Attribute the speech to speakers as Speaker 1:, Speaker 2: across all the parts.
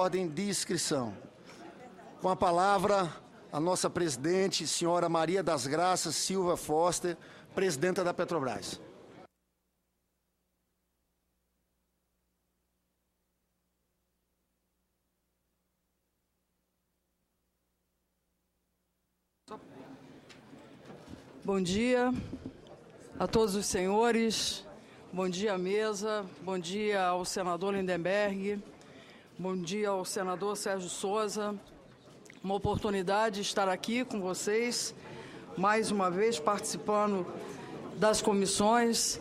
Speaker 1: ordem de inscrição. Com a palavra, a nossa presidente, senhora Maria das Graças Silva Foster, presidenta da Petrobras.
Speaker 2: Bom dia a todos os senhores, bom dia à mesa, bom dia ao senador Lindenberg, bom dia ao senador Sérgio Souza. Uma oportunidade de estar aqui com vocês, mais uma vez participando das comissões.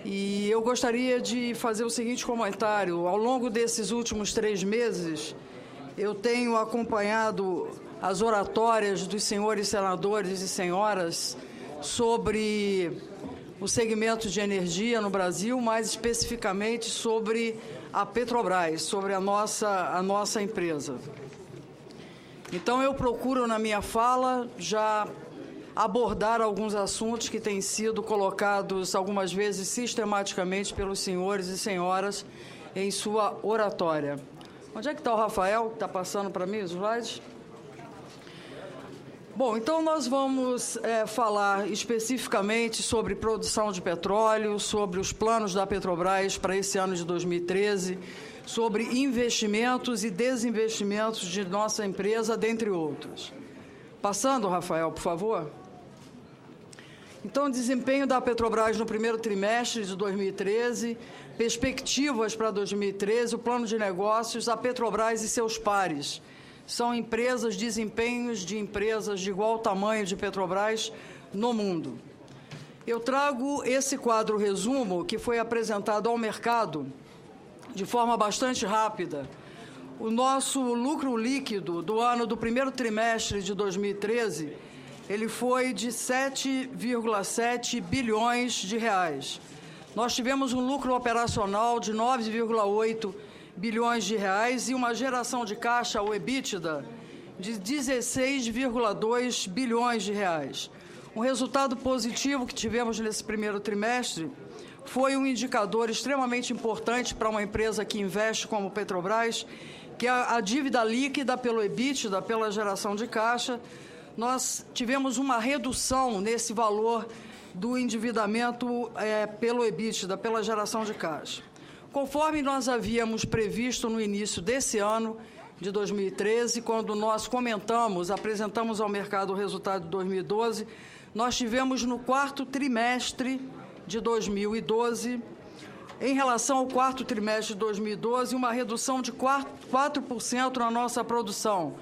Speaker 2: E eu gostaria de fazer o seguinte comentário. Ao longo desses últimos 3 meses, eu tenho acompanhado as oratórias dos senhores senadores e senhoras sobre o segmento de energia no Brasil, mais especificamente sobre a Petrobras, sobre a nossa empresa. Então, eu procuro, na minha fala, já abordar alguns assuntos que têm sido colocados algumas vezes sistematicamente pelos senhores e senhoras em sua oratória. Onde é que está o Rafael, que está passando para mim os slides? Bom, então nós vamos falar especificamente sobre produção de petróleo, sobre os planos da Petrobras para esse ano de 2013, sobre investimentos e desinvestimentos de nossa empresa, dentre outros. Passando, Rafael, por favor. Então, desempenho da Petrobras no primeiro trimestre de 2013, perspectivas para 2013, o plano de negócios, a Petrobras e seus pares. São desempenhos de empresas de igual tamanho de Petrobras no mundo. Eu trago esse quadro resumo que foi apresentado ao mercado de forma bastante rápida. O nosso lucro líquido do primeiro trimestre de 2013, ele foi de 7,7 bilhões de reais. Nós tivemos um lucro operacional de 9,8 bilhões de reais e uma geração de caixa, o EBITDA, de 16,2 bilhões de reais. Um resultado positivo que tivemos nesse primeiro trimestre foi um indicador extremamente importante para uma empresa que investe como Petrobras, que é a dívida líquida pelo EBITDA, pela geração de caixa. Nós tivemos uma redução nesse valor do endividamento pelo EBITDA, pela geração de caixa. Conforme nós havíamos previsto no início desse ano, de 2013, quando nós apresentamos ao mercado o resultado de 2012, nós tivemos no quarto trimestre de 2012, em relação ao quarto trimestre de 2012, uma redução de 4% na nossa produção.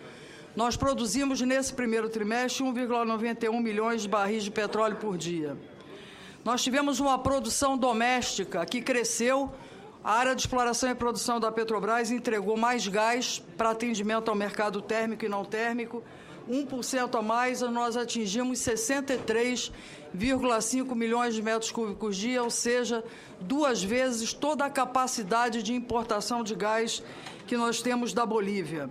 Speaker 2: Nós produzimos nesse primeiro trimestre 1,91 milhões de barris de petróleo por dia. Nós tivemos uma produção doméstica que cresceu. A área de exploração e produção da Petrobras entregou mais gás para atendimento ao mercado térmico e não térmico, 1% a mais, nós atingimos 63,5 milhões de metros cúbicos dia, ou seja, 2 vezes toda a capacidade de importação de gás que nós temos da Bolívia.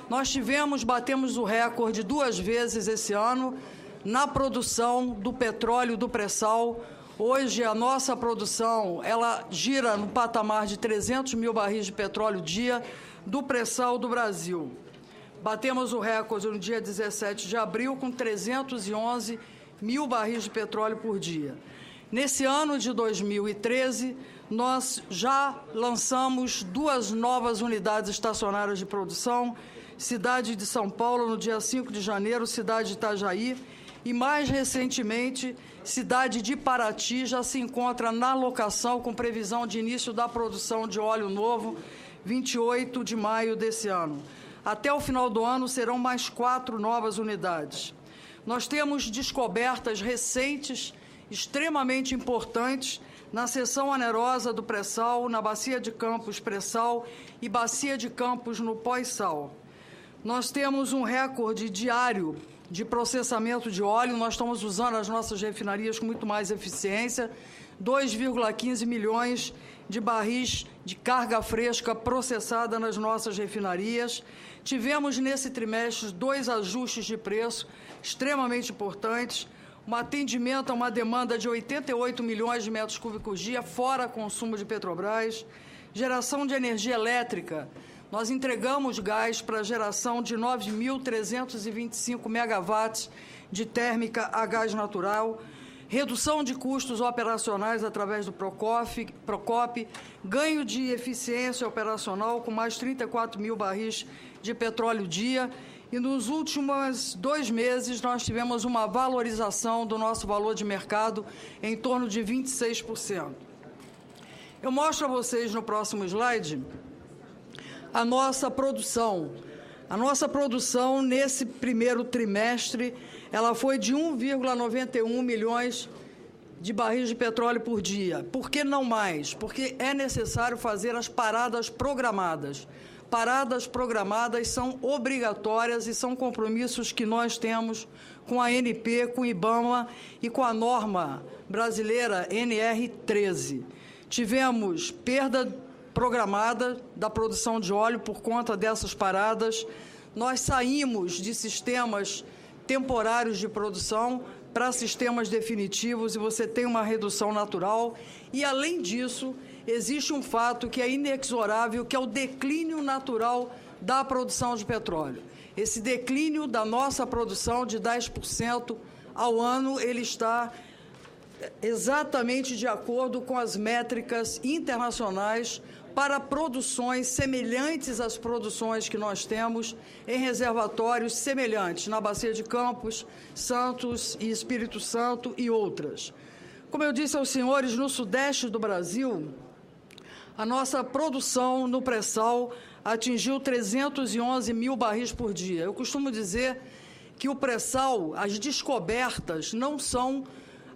Speaker 2: Nós batemos o recorde 2 vezes esse ano na produção do petróleo do pré-sal. Hoje, a nossa produção, ela gira no patamar de 300 mil barris de petróleo dia do pré-sal do Brasil. Batemos o recorde no dia 17 de abril com 311 mil barris de petróleo por dia. Nesse ano de 2013, nós já lançamos 2 novas unidades estacionárias de produção, cidade de São Paulo, no dia 5 de janeiro, cidade de Itajaí, e, mais recentemente, cidade de Paraty já se encontra na locação com previsão de início da produção de óleo novo, 28 de maio desse ano. Até o final do ano serão mais 4 novas unidades. Nós temos descobertas recentes, extremamente importantes, na seção onerosa do pré-sal, na Bacia de Campos pré-sal e Bacia de Campos no pós-sal. Nós temos um recorde diário de processamento de óleo, nós estamos usando as nossas refinarias com muito mais eficiência, 2,15 milhões de barris de carga fresca processada nas nossas refinarias. Tivemos nesse trimestre 2 ajustes de preço extremamente importantes, um atendimento a uma demanda de 88 milhões de metros cúbicos dia, fora consumo de Petrobras, geração de energia elétrica nós entregamos gás para a geração de 9.325 megawatts de térmica a gás natural, redução de custos operacionais através do Procop, ganho de eficiência operacional com mais 34 mil barris de petróleo dia, e nos últimos 2 meses nós tivemos uma valorização do nosso valor de mercado em torno de 26%. Eu mostro a vocês no próximo slide a nossa produção. A nossa produção nesse primeiro trimestre, ela foi de 1,91 milhões de barris de petróleo por dia. Por que não mais? Porque é necessário fazer as paradas programadas. Paradas programadas são obrigatórias e são compromissos que nós temos com a ANP, com o IBAMA e com a norma brasileira NR13. Tivemos perda programada da produção de óleo por conta dessas paradas. Nós saímos de sistemas temporários de produção para sistemas definitivos e você tem uma redução natural. E, além disso, existe um fato que é inexorável, que é o declínio natural da produção de petróleo. Esse declínio da nossa produção de 10% ao ano, ele está exatamente de acordo com as métricas internacionais para produções semelhantes às produções que nós temos em reservatórios semelhantes, na Bacia de Campos, Santos e Espírito Santo e outras. Como eu disse aos senhores, no sudeste do Brasil, a nossa produção no pré-sal atingiu 311 mil barris por dia. Eu costumo dizer que o pré-sal, as descobertas, não são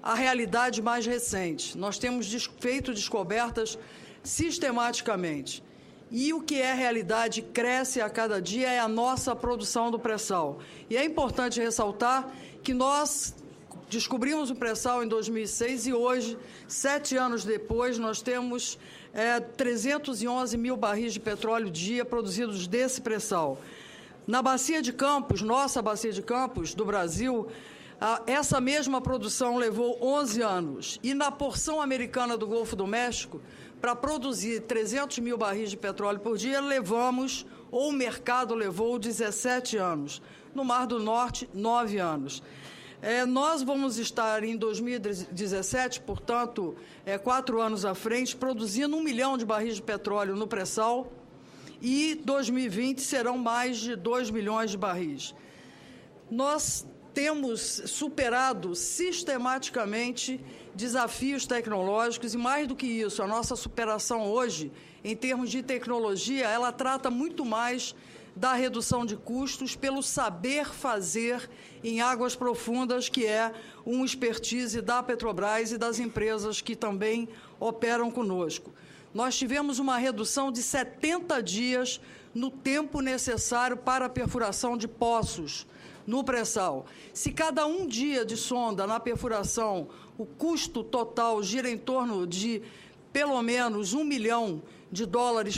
Speaker 2: a realidade mais recente. Nós temos feito descobertas sistematicamente. E o que é realidade, cresce a cada dia, é a nossa produção do pré-sal. E é importante ressaltar que nós descobrimos o pré-sal em 2006 e hoje, 7 anos depois, nós temos 311 mil barris de petróleo dia produzidos desse pré-sal. Na Bacia de Campos, nossa Bacia de Campos do Brasil, essa mesma produção levou 11 anos. E na porção americana do Golfo do México, para produzir 300 mil barris de petróleo por dia, o mercado levou 17 anos. No Mar do Norte, 9 anos. Nós vamos estar em 2017, portanto, 4 anos à frente, produzindo 1 milhão de barris de petróleo no pré-sal e 2020 serão mais de 2 milhões de barris. Nós temos superado sistematicamente desafios tecnológicos e, mais do que isso, a nossa superação hoje, em termos de tecnologia, ela trata muito mais da redução de custos pelo saber fazer em águas profundas, que é uma expertise da Petrobras e das empresas que também operam conosco. Nós tivemos uma redução de 70 dias no tempo necessário para a perfuração de poços no pré-sal. Se cada 1 dia de sonda na perfuração, o custo total gira em torno de pelo menos $1 milhão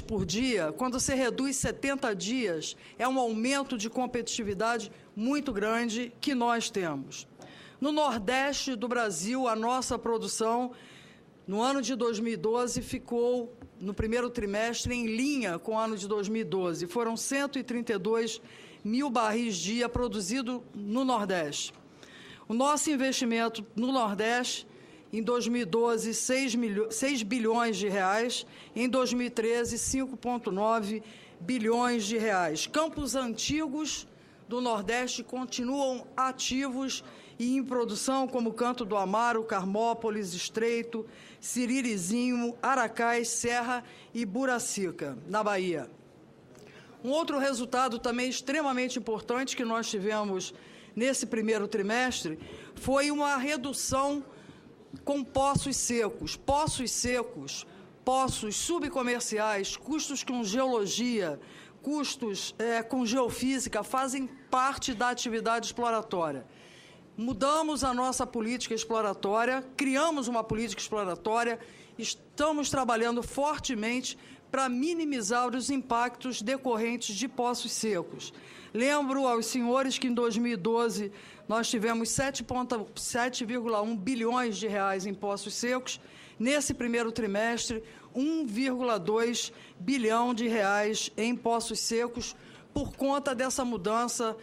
Speaker 2: por dia, quando você reduz 70 dias, é um aumento de competitividade muito grande que nós temos. No Nordeste do Brasil, a nossa produção, no ano de 2012, ficou, no primeiro trimestre, em linha com o ano de 2012. Foram 132 mil barris dia produzido no Nordeste. O nosso investimento no Nordeste, em 2012, 6 bilhões de reais, em 2013, 5,9 bilhões de reais. Campos antigos do Nordeste continuam ativos e em produção, como Canto do Amaro, Carmópolis, Estreito, Siririzinho, Aracás, Serra e Buracica, na Bahia. Um outro resultado também extremamente importante que nós tivemos nesse primeiro trimestre foi uma redução com poços secos. Poços secos, poços subcomerciais, custos com geologia, custos com geofísica, fazem parte da atividade exploratória. Mudamos a nossa política exploratória, criamos uma política exploratória, estamos trabalhando fortemente para minimizar os impactos decorrentes de poços secos. Lembro aos senhores que em 2012 nós tivemos 7,1 bilhões de reais em poços secos, nesse primeiro trimestre, 1,2 bilhão de reais em Poços Secos, por conta dessa mudança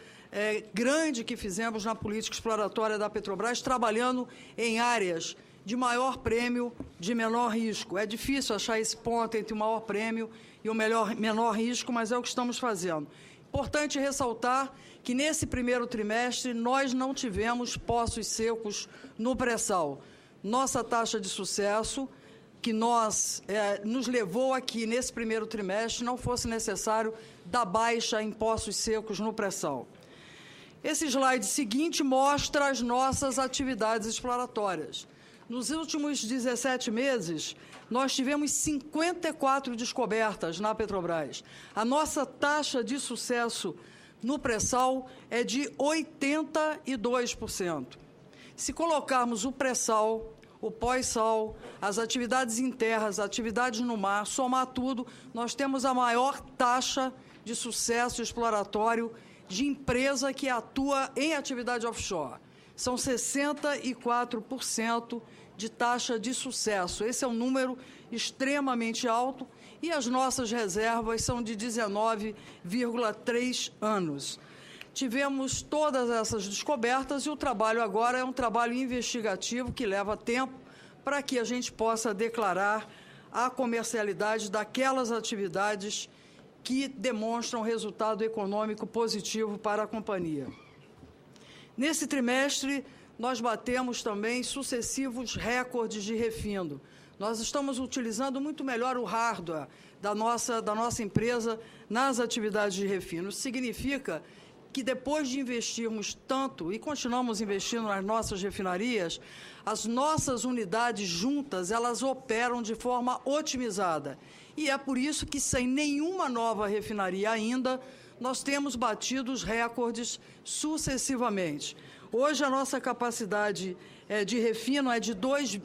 Speaker 2: grande que fizemos na política exploratória da Petrobras, trabalhando em áreas de maior prêmio, de menor risco. É difícil achar esse ponto entre o maior prêmio e o menor risco, mas é o que estamos fazendo. Importante ressaltar que, nesse primeiro trimestre, nós não tivemos Poços Secos no pré-sal. Nossa taxa de sucesso, que nos levou aqui, nesse primeiro trimestre, não fosse necessário dar baixa em Poços Secos no pré-sal. Esse slide seguinte mostra as nossas atividades exploratórias. Nos últimos 17 meses, nós tivemos 54 descobertas na Petrobras. A nossa taxa de sucesso no pré-sal é de 82%. Se colocarmos o pré-sal, o pós-sal, as atividades em terra, as atividades no mar, somar tudo, nós temos a maior taxa de sucesso exploratório de empresa que atua em atividade offshore. São 64% de taxa de sucesso. Esse é um número extremamente alto e as nossas reservas são de 19,3 anos. Tivemos todas essas descobertas e o trabalho agora é um trabalho investigativo que leva tempo para que a gente possa declarar a comercialidade daquelas atividades que demonstram resultado econômico positivo para a companhia. Nesse trimestre, nós batemos também sucessivos recordes de refino. Nós estamos utilizando muito melhor o hardware da nossa empresa nas atividades de refino. Isso significa que, depois de investirmos tanto, e continuamos investindo nas nossas refinarias, as nossas unidades juntas, elas operam de forma otimizada. E é por isso que, sem nenhuma nova refinaria ainda, nós temos batido os recordes sucessivamente. Hoje, a nossa capacidade de refino é de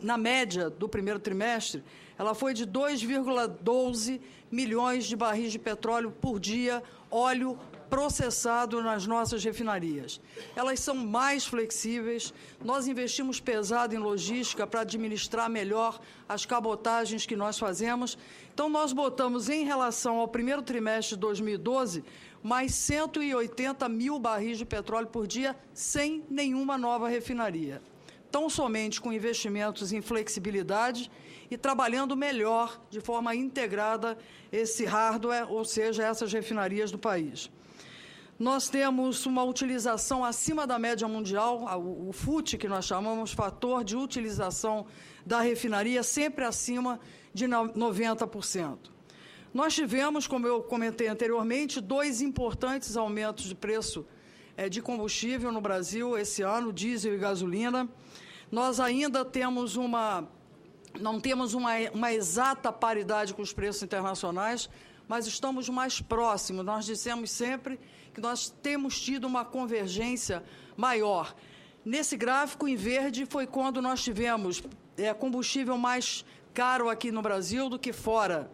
Speaker 2: na média do primeiro trimestre, ela foi de 2,12 milhões de barris de petróleo por dia, óleo processado nas nossas refinarias. Elas são mais flexíveis, nós investimos pesado em logística para administrar melhor as cabotagens que nós fazemos. Então, nós botamos, em relação ao primeiro trimestre de 2012, mais 180 mil barris de petróleo por dia, sem nenhuma nova refinaria. Tão somente com investimentos em flexibilidade e trabalhando melhor, de forma integrada, esse hardware, ou seja, essas refinarias do país. Nós temos uma utilização acima da média mundial, o FUT, que nós chamamos, fator de utilização da refinaria, sempre acima de 90%. Nós tivemos, como eu comentei anteriormente, 2 importantes aumentos de preço de combustível no Brasil esse ano, diesel e gasolina. Nós ainda não temos uma exata paridade com os preços internacionais, mas estamos mais próximos. Nós dissemos sempre que nós temos tido uma convergência maior. Nesse gráfico, em verde, foi quando nós tivemos combustível mais caro aqui no Brasil do que fora.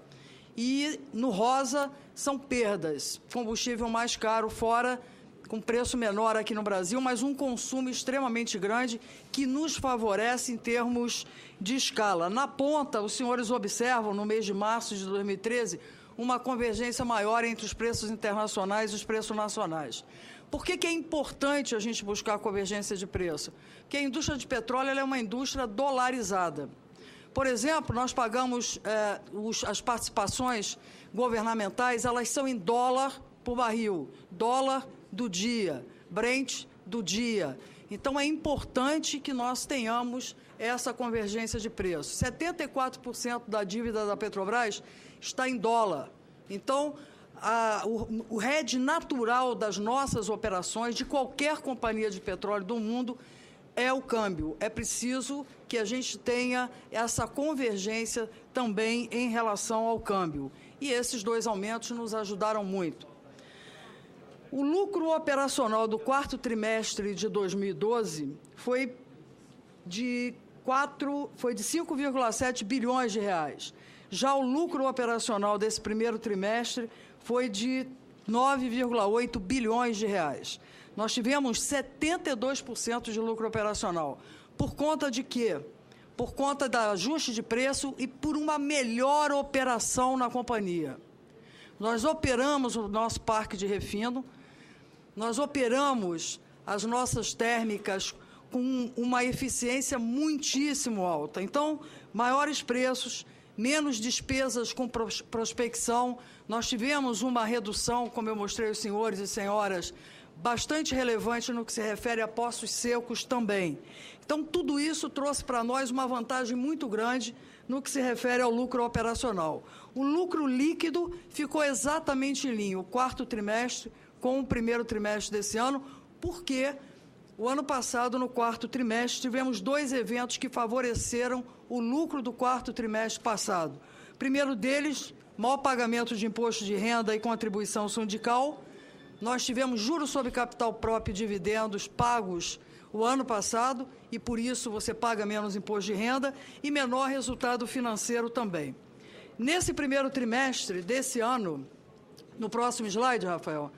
Speaker 2: E no rosa são perdas, combustível mais caro fora, com preço menor aqui no Brasil, mas um consumo extremamente grande que nos favorece em termos de escala. Na ponta, os senhores observam, no mês de março de 2013, uma convergência maior entre os preços internacionais e os preços nacionais. Por que é importante a gente buscar a convergência de preço? Porque a indústria de petróleo ela é uma indústria dolarizada. Por exemplo, nós pagamos as participações governamentais, elas são em dólar por barril, dólar do dia, Brent do dia. Então, é importante que nós tenhamos essa convergência de preços. 74% da dívida da Petrobras está em dólar. Então, o hedge natural das nossas operações, de qualquer companhia de petróleo do mundo, é o câmbio. É preciso que a gente tenha essa convergência também em relação ao câmbio. E esses 2 aumentos nos ajudaram muito. O lucro operacional do quarto trimestre de 2012 foi de 5,7 bilhões de reais. Já o lucro operacional desse primeiro trimestre foi de 9,8 bilhões de reais. Nós tivemos 72% de lucro operacional. Por conta de quê? por conta do ajuste de preço e por uma melhor operação na companhia. Nós operamos o nosso parque de refino, nós operamos as nossas térmicas com uma eficiência muitíssimo alta. Então, maiores preços, menos despesas com prospecção. Nós tivemos uma redução, como eu mostrei aos senhores e senhoras, bastante relevante no que se refere a poços secos também. Então, tudo isso trouxe para nós uma vantagem muito grande no que se refere ao lucro operacional. O lucro líquido ficou exatamente em linha, o quarto trimestre com o primeiro trimestre desse ano, porque o ano passado, no quarto trimestre, tivemos 2 eventos que favoreceram o lucro do quarto trimestre passado. O primeiro deles, maior pagamento de imposto de renda e contribuição sindical. Nós tivemos juros sobre capital próprio e dividendos pagos o ano passado e, por isso, você paga menos imposto de renda e menor resultado financeiro também. Nesse primeiro trimestre desse ano, no próximo slide, Rafael,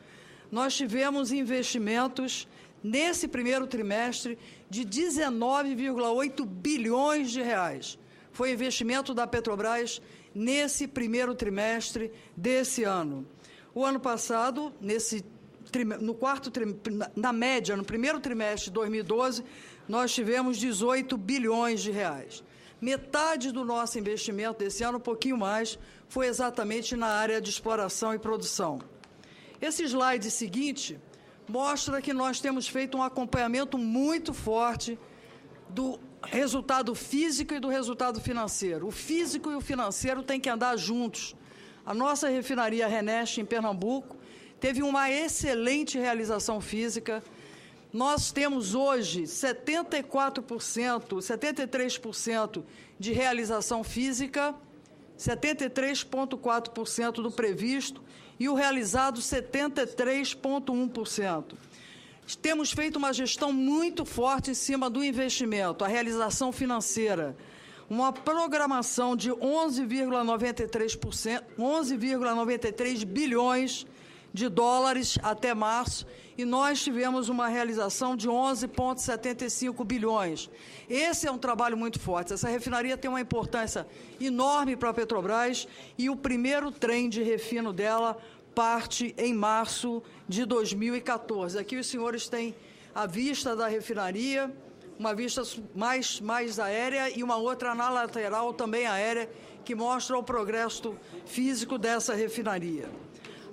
Speaker 2: nós tivemos investimentos nesse primeiro trimestre de 19,8 bilhões de reais. Foi investimento da Petrobras nesse primeiro trimestre desse ano. O ano passado, na média, no primeiro trimestre de 2012, nós tivemos 18 bilhões de reais. Metade do nosso investimento desse ano, um pouquinho mais, foi exatamente na área de exploração e produção. Esse slide seguinte mostra que nós temos feito um acompanhamento muito forte do resultado físico e do resultado financeiro. O físico e o financeiro têm que andar juntos. A nossa refinaria RNEST, em Pernambuco, teve uma excelente realização física. Nós temos hoje 73% de realização física, 73,4% do previsto, e o realizado 73,1%. Temos feito uma gestão muito forte em cima do investimento, a realização financeira, uma programação de 11,93 bilhões de dólares até março, e nós tivemos uma realização de 11,75 bilhões. Esse é um trabalho muito forte. Essa refinaria tem uma importância enorme para a Petrobras e o primeiro trem de refino dela parte em março de 2014. Aqui os senhores têm a vista da refinaria, uma vista mais aérea e uma outra na lateral também aérea, que mostra o progresso físico dessa refinaria.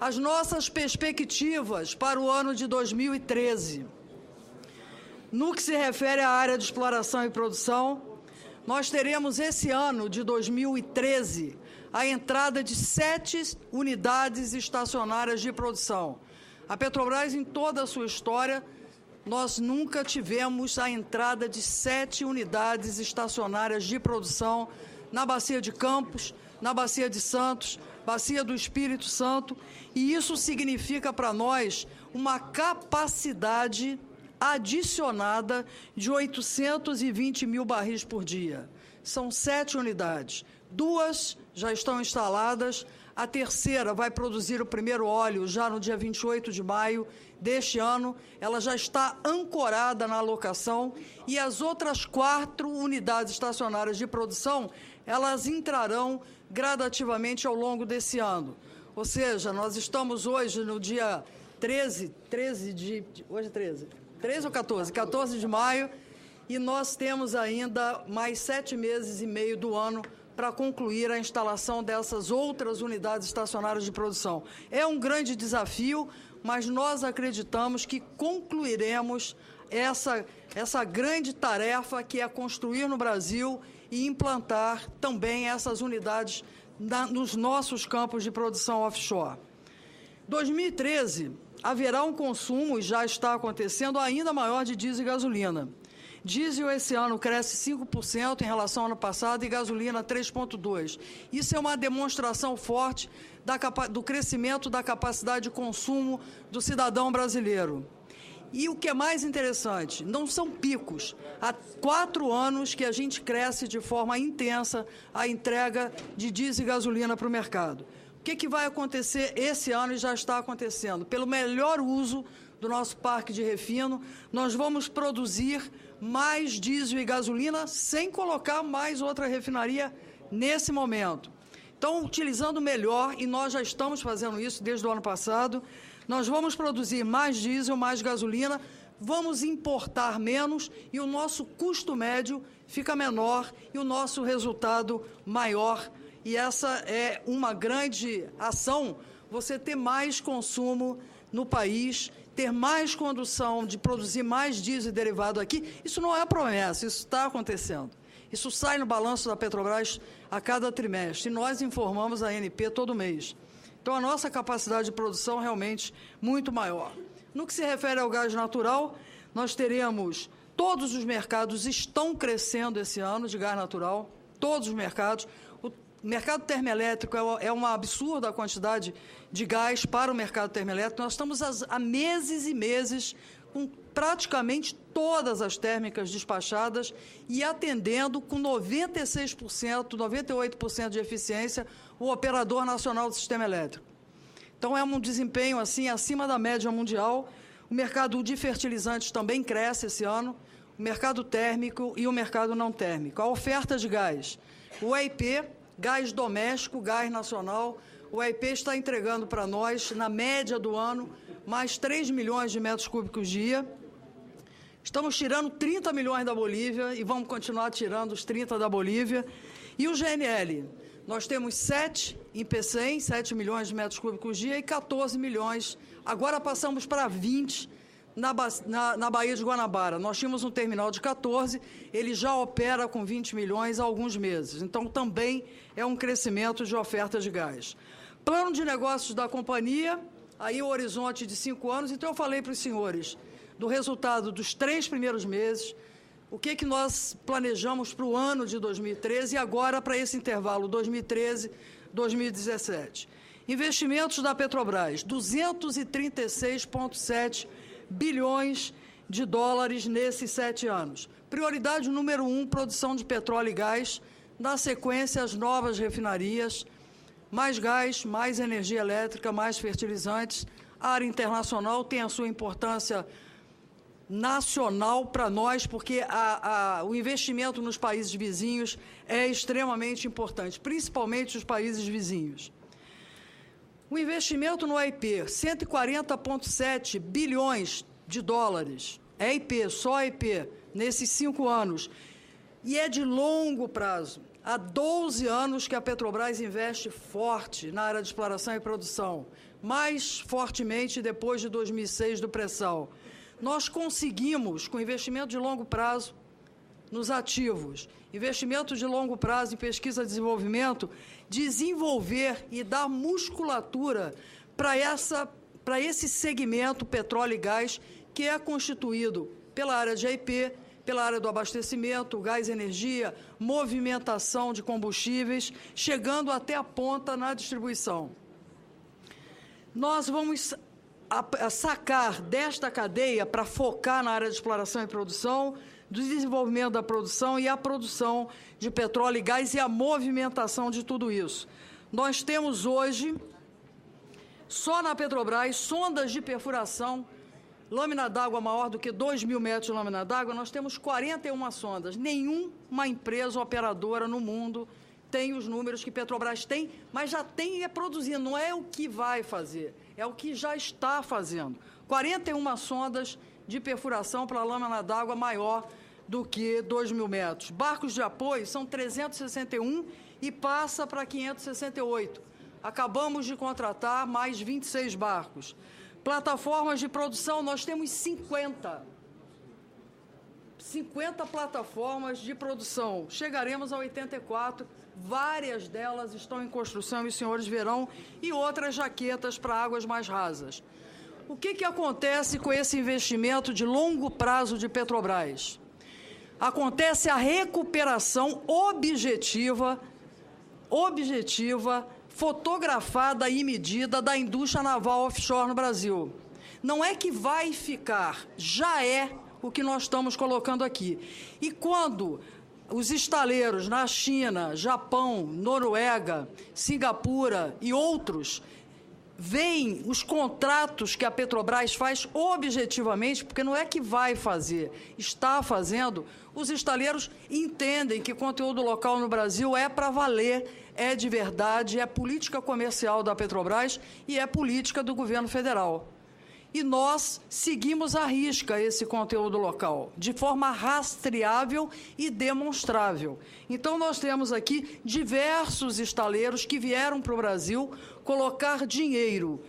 Speaker 2: As nossas perspectivas para o ano de 2013. No que se refere à área de exploração e produção, nós teremos esse ano de 2013 a entrada de 7 unidades estacionárias de produção. A Petrobras, em toda a sua história, nós nunca tivemos a entrada de 7 unidades estacionárias de produção na Bacia de Campos, na Bacia de Santos, Bacia do Espírito Santo, e isso significa para nós uma capacidade adicionada de 820 mil barris por dia. São 7 unidades, 2 já estão instaladas, a terceira vai produzir o primeiro óleo já no dia 28 de maio deste ano, ela já está ancorada na locação, e as outras 4 unidades estacionárias de produção, elas entrarão gradativamente ao longo desse ano. Ou seja, nós estamos hoje no dia 13 ou 14? 14 de maio, e nós temos ainda mais 7 meses e meio do ano para concluir a instalação dessas outras unidades estacionárias de produção. É um grande desafio, mas nós acreditamos que concluiremos essa grande tarefa, que é construir no Brasil e implantar também essas unidades nos nossos campos de produção offshore. 2013, haverá um consumo, e já está acontecendo, ainda maior de diesel e gasolina. Diesel esse ano cresce 5% em relação ao ano passado e gasolina 3,2%. Isso é uma demonstração forte do crescimento da capacidade de consumo do cidadão brasileiro. E o que é mais interessante, não são picos. Há 4 anos que a gente cresce de forma intensa a entrega de diesel e gasolina para o mercado. O que vai acontecer esse ano e já está acontecendo? Pelo melhor uso do nosso parque de refino, nós vamos produzir mais diesel e gasolina sem colocar mais outra refinaria nesse momento. Então, utilizando melhor, e nós já estamos fazendo isso desde o ano passado, nós vamos produzir mais diesel, mais gasolina, vamos importar menos e o nosso custo médio fica menor e o nosso resultado maior. E essa é uma grande ação, você ter mais consumo no país, ter mais condução de produzir mais diesel e derivado aqui. Isso não é promessa, isso está acontecendo. Isso sai no balanço da Petrobras a cada trimestre e nós informamos a ANP todo mês. Então, a nossa capacidade de produção é realmente muito maior. No que se refere ao gás natural, nós teremos, todos os mercados estão crescendo esse ano de gás natural, todos os mercados. O mercado termoelétrico é uma absurda quantidade de gás para o mercado termoelétrico. Nós estamos há meses e meses com praticamente todas as térmicas despachadas e atendendo com 96%, 98% de eficiência o operador nacional do sistema elétrico. Então, é um desempenho assim acima da média mundial. O mercado de fertilizantes também cresce esse ano, o mercado térmico e o mercado não térmico. A oferta de gás, o EIP, gás doméstico, gás nacional, o EIP está entregando para nós, na média do ano, mais 3 milhões de metros cúbicos dia. Estamos tirando 30 milhões da Bolívia e vamos continuar tirando os 30 da Bolívia. E o GNL, nós temos 7 em P100, 7 milhões de metros cúbicos dia e 14 milhões. Agora passamos para 20 na Baía de Guanabara. Nós tínhamos um terminal de 14, ele já opera com 20 milhões há alguns meses. Então, também é um crescimento de oferta de gás. Plano de negócios da companhia, aí o horizonte de 5 anos. Então, eu falei para os senhores do resultado dos 3 primeiros meses, o que nós planejamos para o ano de 2013 e agora para esse intervalo 2013-2017. Investimentos da Petrobras, 236,7 bilhões de dólares nesses 7 anos. Prioridade número 1, produção de petróleo e gás. Na sequência, as novas refinarias, mais gás, mais energia elétrica, mais fertilizantes. A área internacional tem a sua importância nacional para nós, porque o investimento nos países vizinhos é extremamente importante, principalmente os países vizinhos. O investimento no EIP, 140,7 bilhões de dólares, EIP, só EIP, nesses 5 anos, e é de longo prazo. Há 12 anos que a Petrobras investe forte na área de exploração e produção, mais fortemente depois de 2006 do pré-sal. Nós conseguimos, com investimento de longo prazo nos ativos, investimento de longo prazo em pesquisa e desenvolvimento, desenvolver e dar musculatura para esse segmento petróleo e gás, que é constituído pela área de EIP, pela área do abastecimento, gás e energia, movimentação de combustíveis, chegando até a ponta na distribuição. Nós vamos sacar desta cadeia para focar na área de exploração e produção, do desenvolvimento da produção e a produção de petróleo e gás e a movimentação de tudo isso. Nós temos hoje, só na Petrobras, sondas de perfuração, lâmina d'água maior do que 2.000 metros de lâmina d'água, nós temos 41 sondas. Nenhuma empresa operadora no mundo tem os números que Petrobras tem, mas já tem e é produzindo. Não é o que vai fazer, é o que já está fazendo. 41 sondas de perfuração para a lâmina d'água maior do que 2.000 metros. Barcos de apoio são 361 e passa para 568. Acabamos de contratar mais 26 barcos. Plataformas de produção, nós temos 50 plataformas de produção. Chegaremos a 84, várias delas estão em construção, e os senhores verão, e outras jaquetas para águas mais rasas. O que acontece com esse investimento de longo prazo de Petrobras? Acontece a recuperação objetiva, fotografada e medida da indústria naval offshore no Brasil. Não é que vai ficar, já é o que nós estamos colocando aqui. E quando os estaleiros na China, Japão, Noruega, Singapura e outros veem os contratos que a Petrobras faz objetivamente, porque não é que vai fazer, está fazendo, os estaleiros entendem que conteúdo local no Brasil é para valer, é de verdade, é política comercial da Petrobras e é política do governo federal. E nós seguimos à risca esse conteúdo local, de forma rastreável e demonstrável. Então, nós temos aqui diversos estaleiros que vieram para o Brasil colocar dinheiro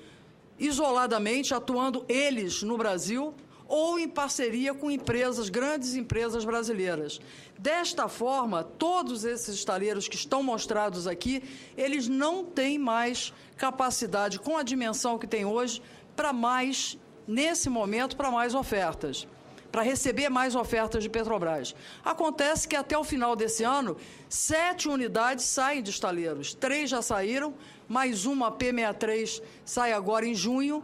Speaker 2: isoladamente, atuando eles no Brasil, ou em parceria com empresas, grandes empresas brasileiras. Desta forma, todos esses estaleiros que estão mostrados aqui, eles não têm mais capacidade, com a dimensão que tem hoje, para mais, nesse momento, para mais ofertas, para receber mais ofertas de Petrobras. Acontece que até o final desse ano, 7 unidades saem de estaleiros, 3 já saíram, mais uma P63 sai agora em junho,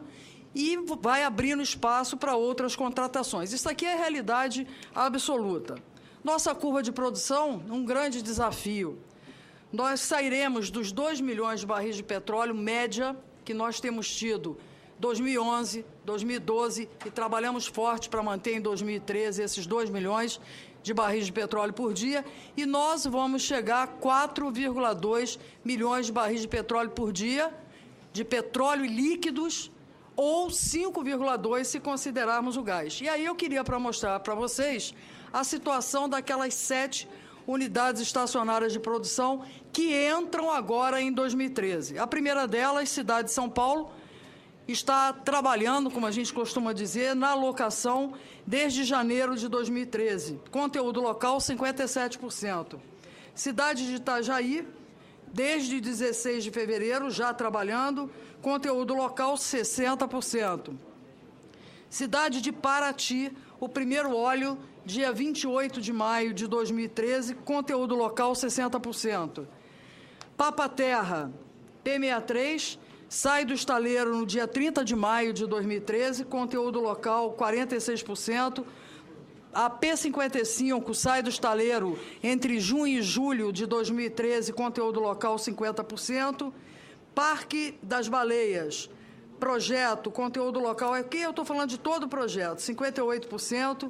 Speaker 2: e vai abrindo espaço para outras contratações. Isso aqui é realidade absoluta. Nossa curva de produção, um grande desafio. Nós sairemos dos 2 milhões de barris de petróleo, média, que nós temos tido 2011, 2012, e trabalhamos forte para manter em 2013 esses 2 milhões de barris de petróleo por dia, e nós vamos chegar a 4,2 milhões de barris de petróleo por dia, de petróleo e líquidos, ou 5,2 se considerarmos o gás. E aí eu queria mostrar para vocês a situação daquelas 7 unidades estacionárias de produção que entram agora em 2013. A primeira delas, cidade de São Paulo, está trabalhando, como a gente costuma dizer, na locação desde janeiro de 2013. Conteúdo local, 57%. Cidade de Itajaí, desde 16 de fevereiro, já trabalhando, conteúdo local, 60%. Cidade de Paraty, o primeiro óleo, dia 28 de maio de 2013, conteúdo local, 60%. Papa-Terra, P63, sai do estaleiro no dia 30 de maio de 2013, conteúdo local 46%. A P55 sai do estaleiro entre junho e julho de 2013, conteúdo local 50%. Parque das Baleias, projeto, conteúdo local, aqui eu estou falando de todo o projeto, 58%.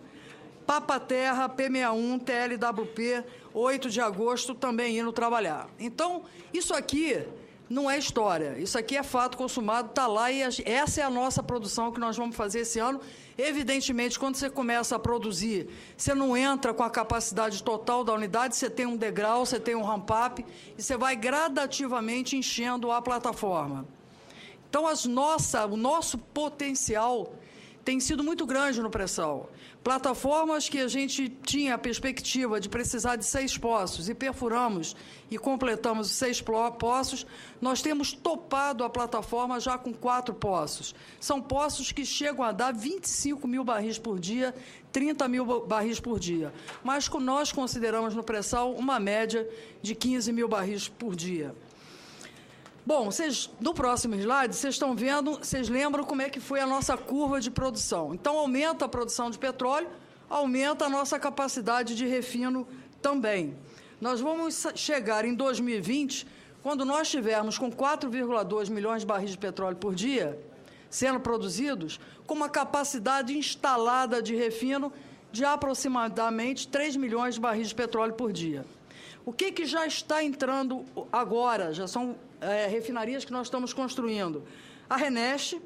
Speaker 2: Papa-Terra, P61, TLWP, 8 de agosto, também indo trabalhar. Então, isso aqui não é história, isso aqui é fato consumado, está lá, e essa é a nossa produção que nós vamos fazer esse ano. Evidentemente, quando você começa a produzir, você não entra com a capacidade total da unidade, você tem um degrau, você tem um ramp-up, e você vai gradativamente enchendo a plataforma. Então, o nosso potencial tem sido muito grande no pré-sal. Plataformas que a gente tinha a perspectiva de precisar de 6 poços e perfuramos e completamos os 6 poços, nós temos topado a plataforma já com 4 poços. São poços que chegam a dar 25 mil barris por dia, 30 mil barris por dia. Mas nós consideramos no pré-sal uma média de 15 mil barris por dia. Bom, no próximo slide, vocês estão vendo, vocês lembram como é que foi a nossa curva de produção. Então, aumenta a produção de petróleo, aumenta a nossa capacidade de refino também. Nós vamos chegar em 2020, quando nós estivermos com 4,2 milhões de barris de petróleo por dia sendo produzidos, com uma capacidade instalada de refino de aproximadamente 3 milhões de barris de petróleo por dia. O que já está entrando agora? Já são refinarias que nós estamos construindo. A Reneste,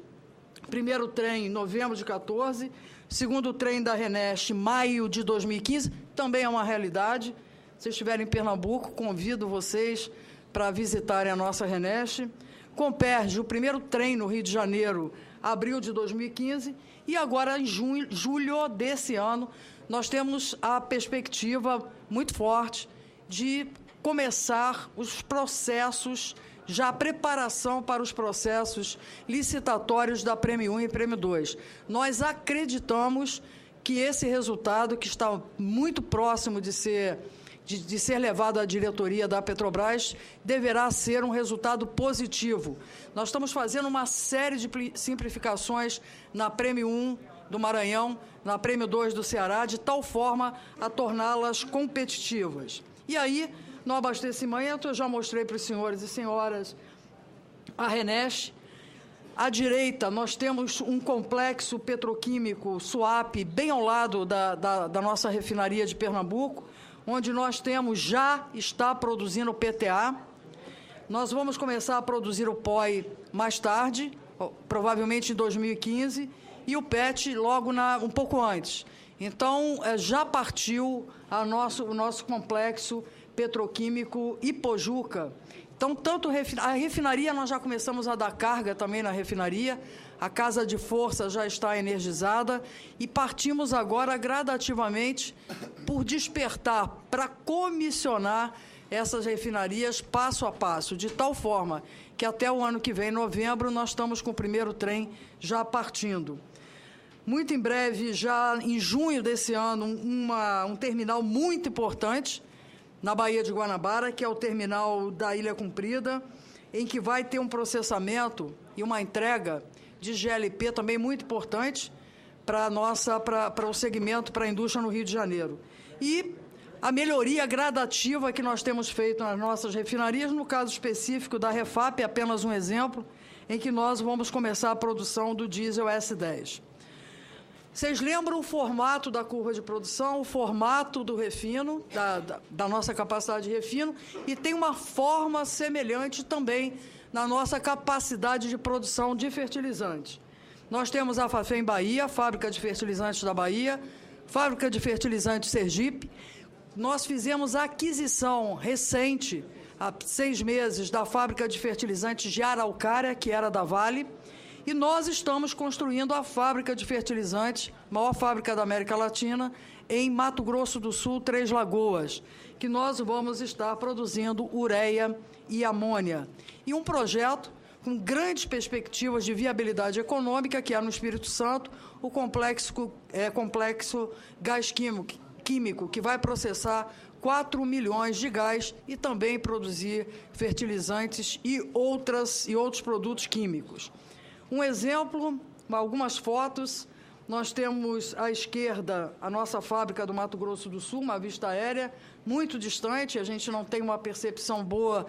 Speaker 2: primeiro trem em novembro de 14, segundo trem da Reneste, maio de 2015, também é uma realidade. Se estiverem em Pernambuco, convido vocês para visitarem a nossa Reneste. Comperge, o primeiro trem no Rio de Janeiro, abril de 2015, e agora em julho desse ano, nós temos a perspectiva muito forte de começar os processos, já a preparação para os processos licitatórios da Prêmio 1 e Prêmio 2. Nós acreditamos que esse resultado, que está muito próximo de ser de ser levado à diretoria da Petrobras, deverá ser um resultado positivo. Nós estamos fazendo uma série de simplificações na Prêmio 1 do Maranhão, na Prêmio 2 do Ceará, de tal forma a torná-las competitivas. E aí, no abastecimento, eu já mostrei para os senhores e senhoras a RENEST. À direita, nós temos um complexo petroquímico, SUAP, bem ao lado da nossa refinaria de Pernambuco, onde nós temos, já está produzindo o PTA. Nós vamos começar a produzir o POI mais tarde, provavelmente em 2015, e o PET logo um pouco antes. Então, já partiu o nosso complexo petroquímico Ipojuca. Então, tanto a refinaria, nós já começamos a dar carga também na refinaria, a casa de força já está energizada e partimos agora gradativamente por despertar para comissionar essas refinarias passo a passo, de tal forma que até o ano que vem, novembro, nós estamos com o primeiro trem já partindo. Muito em breve, já em junho desse ano, um terminal muito importante na Baía de Guanabara, que é o terminal da Ilha Comprida, em que vai ter um processamento e uma entrega de GLP também muito importante para o segmento, para a indústria no Rio de Janeiro. E a melhoria gradativa que nós temos feito nas nossas refinarias, no caso específico da Refap, é apenas um exemplo, em que nós vamos começar a produção do diesel S10. Vocês lembram o formato da curva de produção, o formato do refino, da nossa capacidade de refino, e tem uma forma semelhante também na nossa capacidade de produção de fertilizantes. Nós temos a Fafem Bahia, fábrica de fertilizantes da Bahia, fábrica de fertilizantes Sergipe. Nós fizemos a aquisição recente, há 6 meses, da fábrica de fertilizantes de Araucária, que era da Vale, e nós estamos construindo a fábrica de fertilizantes, maior fábrica da América Latina, em Mato Grosso do Sul, Três Lagoas, que nós vamos estar produzindo ureia e amônia. E um projeto com grandes perspectivas de viabilidade econômica, que é no Espírito Santo, o complexo gás químico, que vai processar 4 milhões de gás e também produzir fertilizantes e outros produtos químicos. Um exemplo, algumas fotos, nós temos à esquerda a nossa fábrica do Mato Grosso do Sul, uma vista aérea muito distante, a gente não tem uma percepção boa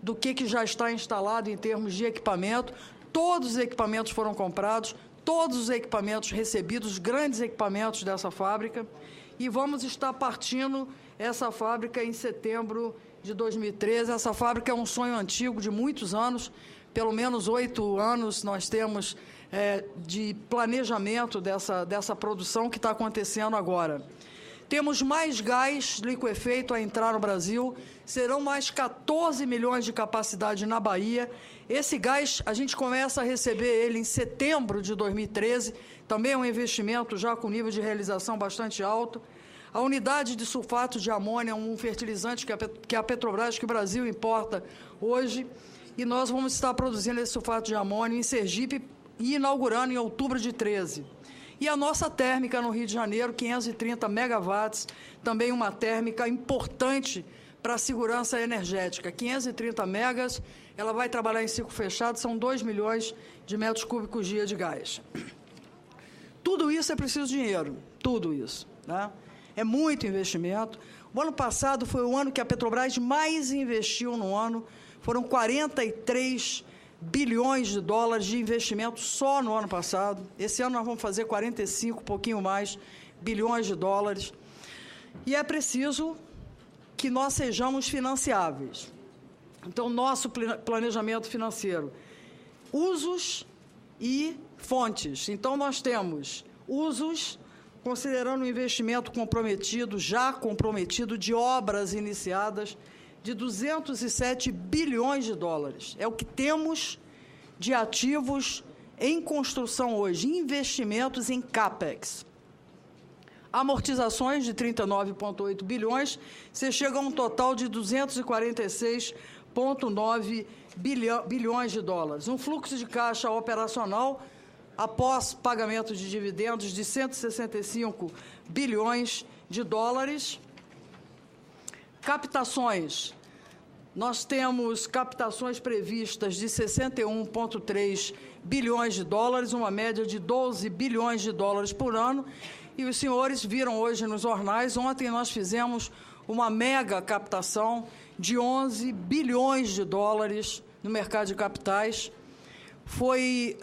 Speaker 2: do que já está instalado em termos de equipamento. Todos os equipamentos foram comprados, todos os equipamentos recebidos, grandes equipamentos dessa fábrica, e vamos estar partindo essa fábrica em setembro de 2013. Essa fábrica é um sonho antigo de muitos anos, pelo menos 8 anos nós temos de planejamento dessa produção que está acontecendo agora. Temos mais gás liquefeito a entrar no Brasil, serão mais 14 milhões de capacidade na Bahia. Esse gás, a gente começa a receber ele em setembro de 2013, também é um investimento já com nível de realização bastante alto. A unidade de sulfato de amônia é um fertilizante que a Petrobras, que o Brasil importa hoje, e nós vamos estar produzindo esse sulfato de amônio em Sergipe e inaugurando em outubro de 13. E a nossa térmica no Rio de Janeiro, 530 megawatts, também uma térmica importante para a segurança energética. 530 megas, ela vai trabalhar em ciclo fechado, são 2 milhões de metros cúbicos dia de gás. Tudo isso é preciso dinheiro, tudo isso, né? É muito investimento. O ano passado foi o ano que a Petrobras mais investiu no ano, foram 43 bilhões de dólares de investimento só no ano passado. Esse ano nós vamos fazer 45, um pouquinho mais, bilhões de dólares. E é preciso que nós sejamos financiáveis. Então, nosso planejamento financeiro, usos e fontes. Então, nós temos usos, considerando o investimento já comprometido de obras iniciadas, de 207 bilhões de dólares. É o que temos de ativos em construção hoje, investimentos em CAPEX. Amortizações de 39,8 bilhões, você chega a um total de 246,9 bilhões de dólares. Um fluxo de caixa operacional, após pagamento de dividendos, de 165 bilhões de dólares. Captações. Nós temos captações previstas de 61,3 bilhões de dólares, uma média de 12 bilhões de dólares por ano. E os senhores viram hoje nos jornais, ontem nós fizemos uma mega captação de 11 bilhões de dólares no mercado de capitais. Foi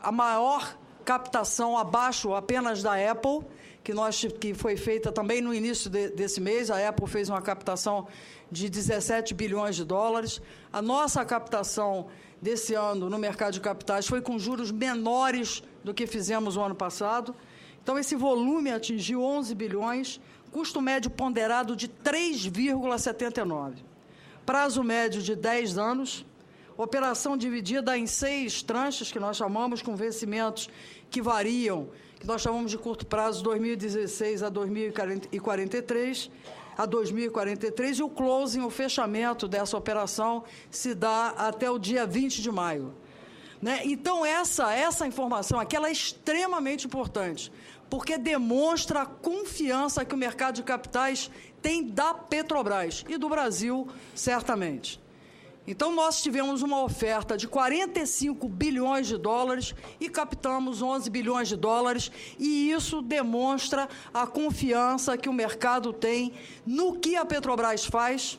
Speaker 2: a maior captação abaixo apenas da Apple, que foi feita também no início desse mês. A Apple fez uma captação de 17 bilhões de dólares. A nossa captação desse ano no mercado de capitais foi com juros menores do que fizemos o ano passado. Então, esse volume atingiu 11 bilhões, custo médio ponderado de 3,79. Prazo médio de 10 anos, operação dividida em 6 tranches, que nós chamamos, com vencimentos que variam, que nós chamamos de curto prazo, 2016 a 2043, e o closing, o fechamento dessa operação, se dá até o dia 20 de maio. Né? Então, essa informação aqui ela é extremamente importante, porque demonstra a confiança que o mercado de capitais tem da Petrobras e do Brasil, certamente. Então, nós tivemos uma oferta de 45 bilhões de dólares e captamos 11 bilhões de dólares, e isso demonstra a confiança que o mercado tem no que a Petrobras faz,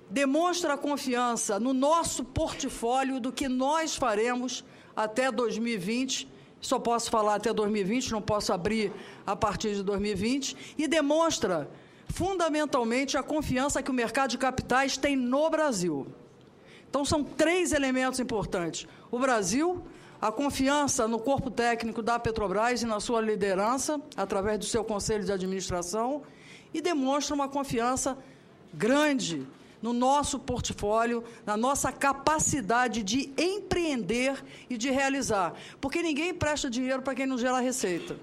Speaker 2: demonstra a confiança no nosso portfólio do que nós faremos até 2020, só posso falar até 2020, não posso abrir a partir de 2020, e demonstra fundamentalmente a confiança que o mercado de capitais tem no Brasil. Então, são 3 elementos importantes. O Brasil, a confiança no corpo técnico da Petrobras e na sua liderança, através do seu conselho de administração, e demonstra uma confiança grande no nosso portfólio, na nossa capacidade de empreender e de realizar. Porque ninguém empresta dinheiro para quem não gera receita.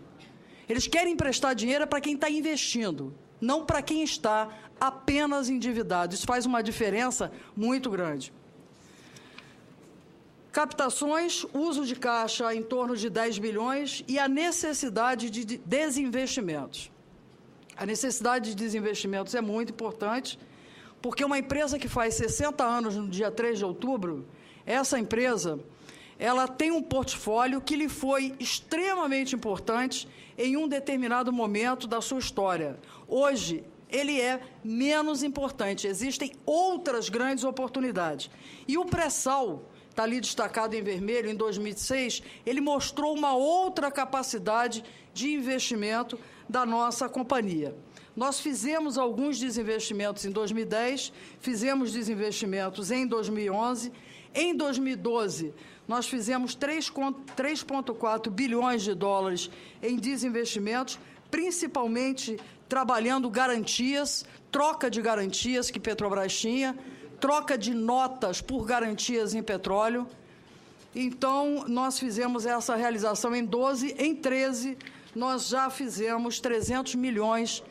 Speaker 2: Eles querem emprestar dinheiro para quem está investindo, não para quem está apenas endividado. Isso faz uma diferença muito grande. Captações, uso de caixa em torno de 10 bilhões e a necessidade de desinvestimentos. A necessidade de desinvestimentos é muito importante, porque uma empresa que faz 60 anos no dia 3 de outubro, essa empresa, ela tem um portfólio que lhe foi extremamente importante em um determinado momento da sua história. Hoje, ele é menos importante. Existem outras grandes oportunidades. E o pré-sal, está ali destacado em vermelho, em 2006, ele mostrou uma outra capacidade de investimento da nossa companhia. Nós fizemos alguns desinvestimentos em 2010, fizemos desinvestimentos em 2011, em 2012, nós fizemos 3,4 bilhões de dólares em desinvestimentos, principalmente trabalhando garantias, troca de garantias que Petrobras tinha, troca de notas por garantias em petróleo. Então, nós fizemos essa realização em 12, em 13, nós já fizemos 300 milhões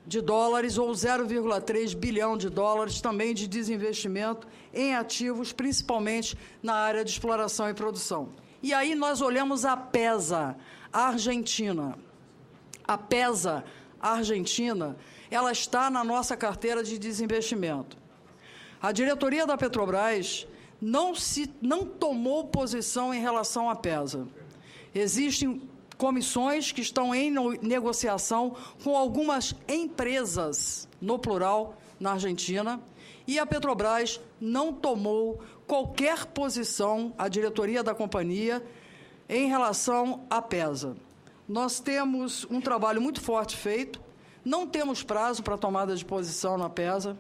Speaker 2: de dólares, ou 0,3 bilhão de dólares, também de desinvestimento em ativos, principalmente na área de exploração e produção. E aí nós olhamos a PESA, a Argentina. A PESA, a Argentina, ela está na nossa carteira de desinvestimento. A diretoria da Petrobras não tomou posição em relação à PESA. Existem comissões que estão em negociação com algumas empresas, no plural, na Argentina, e a Petrobras não tomou qualquer posição, a diretoria da companhia, em relação à PESA. Nós temos um trabalho muito forte feito, não temos prazo para tomada de posição na PESA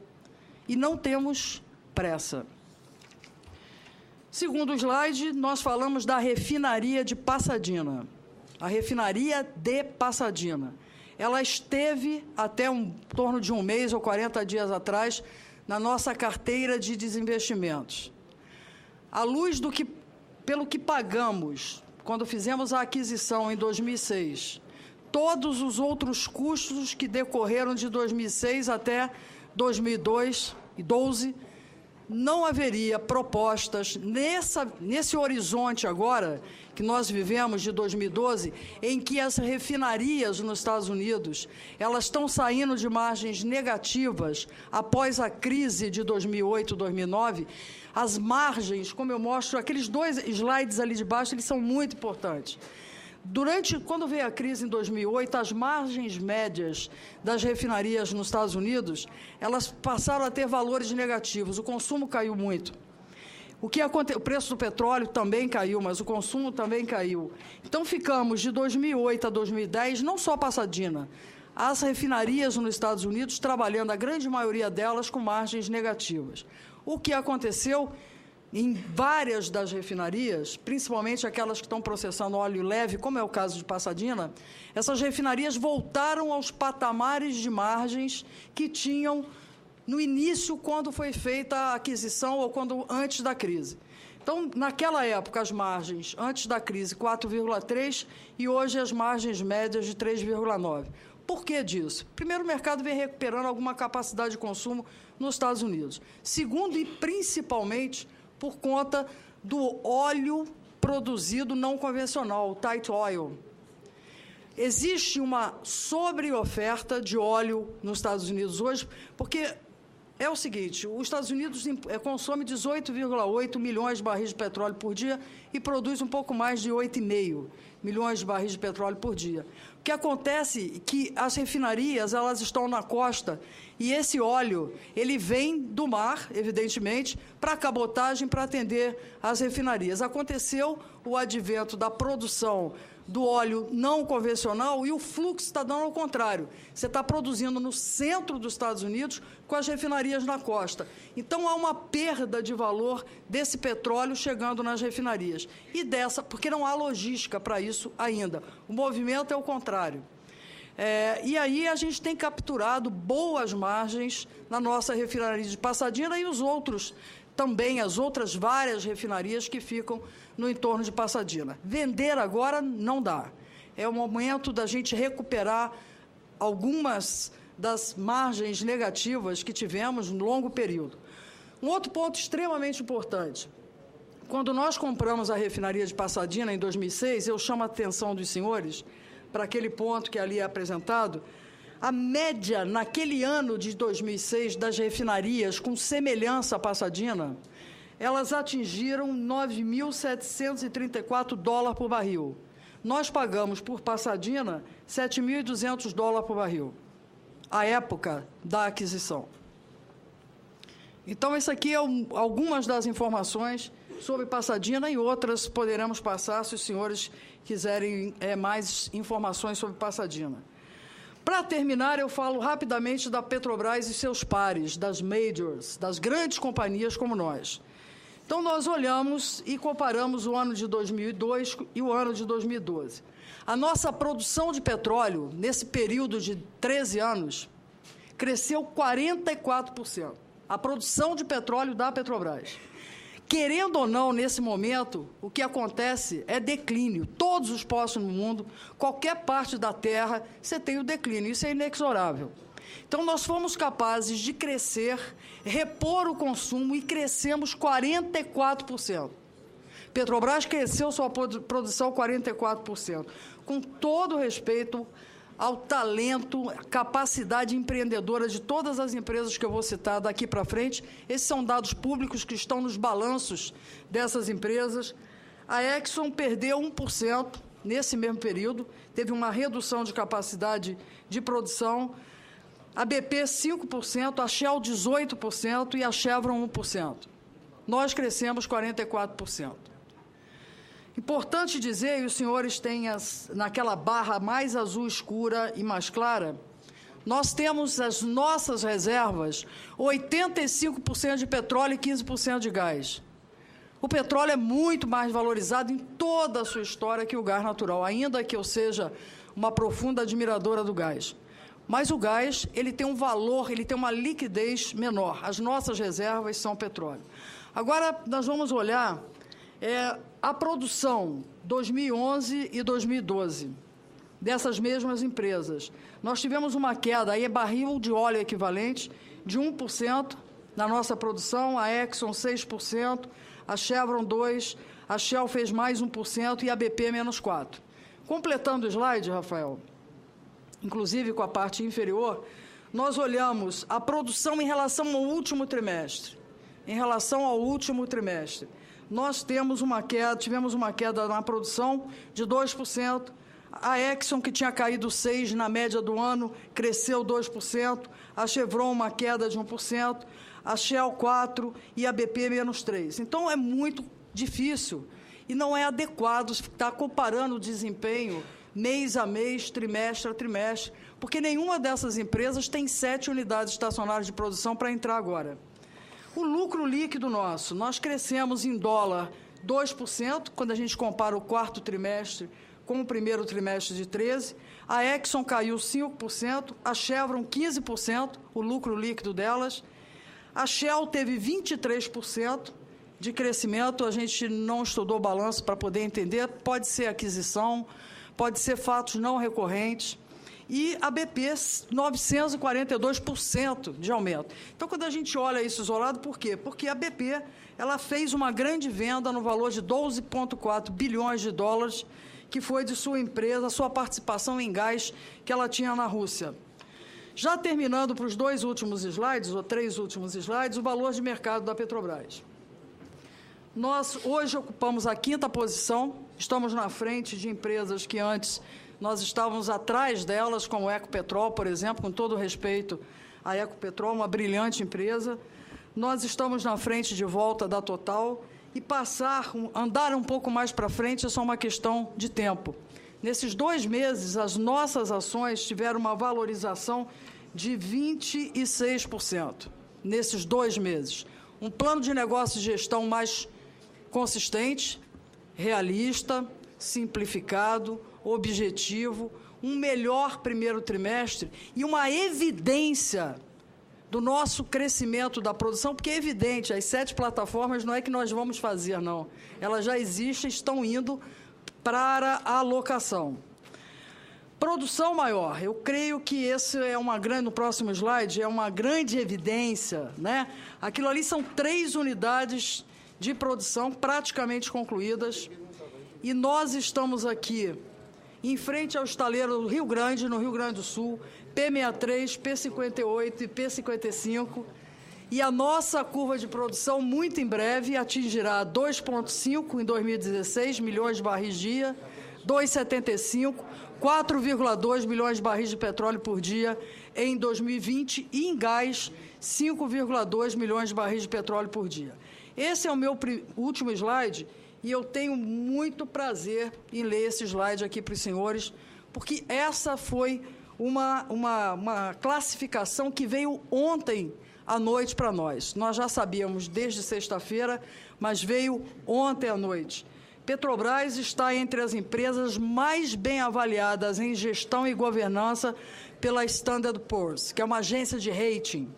Speaker 2: e não temos pressa. Segundo o slide, nós falamos da refinaria de Pasadena. A refinaria de Pasadena. Ela esteve até em torno de um mês ou 40 dias atrás na nossa carteira de desinvestimentos. À luz do que, pelo que pagamos quando fizemos a aquisição em 2006, todos os outros custos que decorreram de 2006 até 2012, não haveria propostas nesse horizonte agora, que nós vivemos de 2012, em que as refinarias nos Estados Unidos, elas estão saindo de margens negativas após a crise de 2008, 2009, as margens, como eu mostro, aqueles 2 slides ali de baixo, eles são muito importantes. Quando veio a crise em 2008, as margens médias das refinarias nos Estados Unidos, elas passaram a ter valores negativos, o consumo caiu muito. O preço do petróleo também caiu, mas o consumo também caiu. Então, ficamos de 2008 a 2010, não só Pasadena, as refinarias nos Estados Unidos trabalhando, a grande maioria delas, com margens negativas. O que aconteceu em várias das refinarias, principalmente aquelas que estão processando óleo leve, como é o caso de Pasadena, essas refinarias voltaram aos patamares de margens que tinham no início, quando foi feita a aquisição ou antes da crise. Então, naquela época, as margens, antes da crise, 4,3, e hoje as margens médias de 3,9. Por que disso? Primeiro, o mercado vem recuperando alguma capacidade de consumo nos Estados Unidos. Segundo, e principalmente, por conta do óleo produzido não convencional, o tight oil. Existe uma sobreoferta de óleo nos Estados Unidos hoje, porque é o seguinte, os Estados Unidos consome 18,8 milhões de barris de petróleo por dia e produz um pouco mais de 8,5 milhões de barris de petróleo por dia. O que acontece é que as refinarias, elas estão na costa e esse óleo, ele vem do mar, evidentemente, para a cabotagem, para atender as refinarias. Aconteceu o advento da produção do óleo não convencional e o fluxo está dando ao contrário. Você está produzindo no centro dos Estados Unidos com as refinarias na costa. Então, há uma perda de valor desse petróleo chegando nas refinarias. E porque não há logística para isso ainda. O movimento é o contrário. E aí a gente tem capturado boas margens na nossa refinaria de Pasadena e os outros também, as outras várias refinarias que ficam no entorno de Pasadena. Vender agora não dá. É o momento da gente recuperar algumas das margens negativas que tivemos no longo período. Um outro ponto extremamente importante. Quando nós compramos a refinaria de Pasadena em 2006, eu chamo a atenção dos senhores para aquele ponto que ali é apresentado. A média, naquele ano de 2006, das refinarias com semelhança a Pasadena, elas atingiram $9.734 por barril. Nós pagamos por Pasadena $7.200 por barril, à época da aquisição. Então, isso aqui é algumas das informações sobre Pasadena e outras poderemos passar se os senhores quiserem mais informações sobre Pasadena. Para terminar, eu falo rapidamente da Petrobras e seus pares, das majors, das grandes companhias como nós. Então, nós olhamos e comparamos o ano de 2002 e o ano de 2012. A nossa produção de petróleo, nesse período de 13 anos, cresceu 44%. A produção de petróleo da Petrobras. Querendo ou não, nesse momento, o que acontece é declínio. Todos os postos no mundo, qualquer parte da Terra, você tem o declínio. Isso é inexorável. Então, nós fomos capazes de crescer, repor o consumo e crescemos 44%. Petrobras cresceu sua produção 44%. Com todo respeito ao talento, à capacidade empreendedora de todas as empresas que eu vou citar daqui para frente. Esses são dados públicos que estão nos balanços dessas empresas. A Exxon perdeu 1% nesse mesmo período, teve uma redução de capacidade de produção. A BP, 5%, a Shell, 18% e a Chevron, 1%. Nós crescemos 44%. Importante dizer, e os senhores têm naquela barra mais azul escura e mais clara, nós temos as nossas reservas 85% de petróleo e 15% de gás. O petróleo é muito mais valorizado em toda a sua história que o gás natural, ainda que eu seja uma profunda admiradora do gás. Mas o gás, ele tem um valor, ele tem uma liquidez menor. As nossas reservas são petróleo. Agora, nós vamos olhar a produção 2011 e 2012 dessas mesmas empresas. Nós tivemos uma queda, aí é barril de óleo equivalente, de 1%, na nossa produção, a Exxon 6%, a Chevron 2%, a Shell fez mais 1% e a BP menos 4%. Completando o slide, Rafael, inclusive com a parte inferior, nós olhamos a produção em relação ao último trimestre. Em relação ao último trimestre, nós tivemos uma queda na produção de 2%, a Exxon, que tinha caído 6% na média do ano, cresceu 2%, a Chevron uma queda de 1%, a Shell 4% e a BP menos 3%. Então, é muito difícil e não é adequado estar comparando o desempenho mês a mês, trimestre a trimestre, porque nenhuma dessas empresas tem 7 unidades estacionárias de produção para entrar agora. O lucro líquido nosso, nós crescemos em dólar 2%, quando a gente compara o quarto trimestre com o primeiro trimestre de 13, a Exxon caiu 5%, a Chevron 15%, o lucro líquido delas, a Shell teve 23% de crescimento, a gente não estudou o balanço para poder entender, pode ser aquisição, pode ser fatos não recorrentes, e a BP 942% de aumento. Então, quando a gente olha isso isolado, por quê? Porque a BP ela fez uma grande venda no valor de 12,4 bilhões de dólares, que foi de sua empresa, sua participação em gás que ela tinha na Rússia. Já terminando para os 2 últimos slides, ou 3 últimos slides, o valor de mercado da Petrobras. Nós hoje ocupamos a 5ª posição, estamos na frente de empresas que antes nós estávamos atrás delas, como a Ecopetrol, por exemplo, com todo respeito à Ecopetrol, uma brilhante empresa. Nós estamos na frente de volta da Total e andar um pouco mais para frente é só uma questão de tempo. Nesses 2 meses, as nossas ações tiveram uma valorização de 26%, nesses 2 meses. Um plano de negócio e gestão mais consistente, realista, simplificado, objetivo, um melhor primeiro trimestre e uma evidência do nosso crescimento da produção, porque é evidente, as 7 plataformas não é que nós vamos fazer, não. Elas já existem, estão indo para a alocação. Produção maior, eu creio que esse é no próximo slide, é uma grande evidência, né? Aquilo ali são 3 unidades de produção praticamente concluídas e nós estamos aqui em frente ao estaleiro do Rio Grande, no Rio Grande do Sul, P63, P58 e P55, e a nossa curva de produção, muito em breve, atingirá 2,5 em 2016, milhões de barris dia, 2,75, 4,2 milhões de barris de petróleo por dia em 2020 e em gás, 5,2 milhões de barris de petróleo por dia. Esse é o meu último slide e eu tenho muito prazer em ler esse slide aqui para os senhores, porque essa foi uma classificação que veio ontem à noite para nós. Nós já sabíamos desde sexta-feira, mas veio ontem à noite. Petrobras está entre as empresas mais bem avaliadas em gestão e governança pela Standard & Poor's, que é uma agência de rating.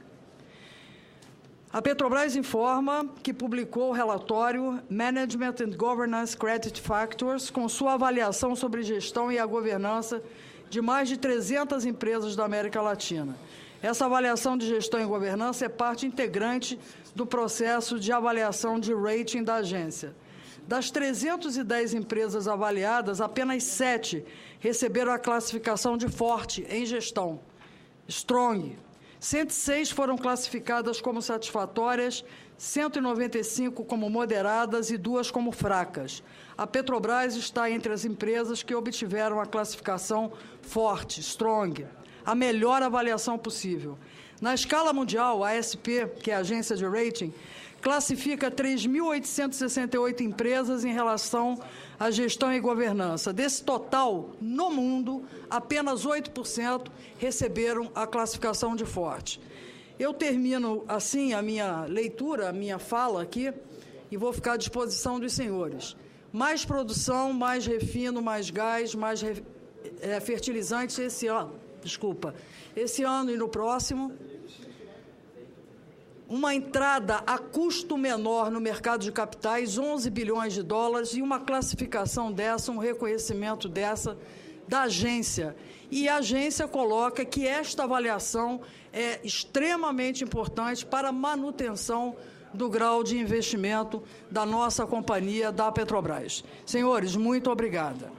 Speaker 2: A Petrobras informa que publicou o relatório Management and Governance Credit Factors, com sua avaliação sobre gestão e a governança de mais de 300 empresas da América Latina. Essa avaliação de gestão e governança é parte integrante do processo de avaliação de rating da agência. Das 310 empresas avaliadas, apenas 7 receberam a classificação de forte em gestão, strong. 106 foram classificadas como satisfatórias, 195 como moderadas e 2 como fracas. A Petrobras está entre as empresas que obtiveram a classificação forte, strong, a melhor avaliação possível. Na escala mundial, a ASP, que é a agência de rating, classifica 3.868 empresas em relação à gestão e governança. Desse total, no mundo, apenas 8% receberam a classificação de forte. Eu termino assim a minha leitura, a minha fala aqui, e vou ficar à disposição dos senhores. Mais produção, mais refino, mais gás, mais fertilizantes esse ano. Esse ano e no próximo. Uma entrada a custo menor no mercado de capitais, 11 bilhões de dólares, e uma classificação dessa, um reconhecimento dessa, da agência. E a agência coloca que esta avaliação é extremamente importante para a manutenção do grau de investimento da nossa companhia, da Petrobras. Senhores, muito obrigada.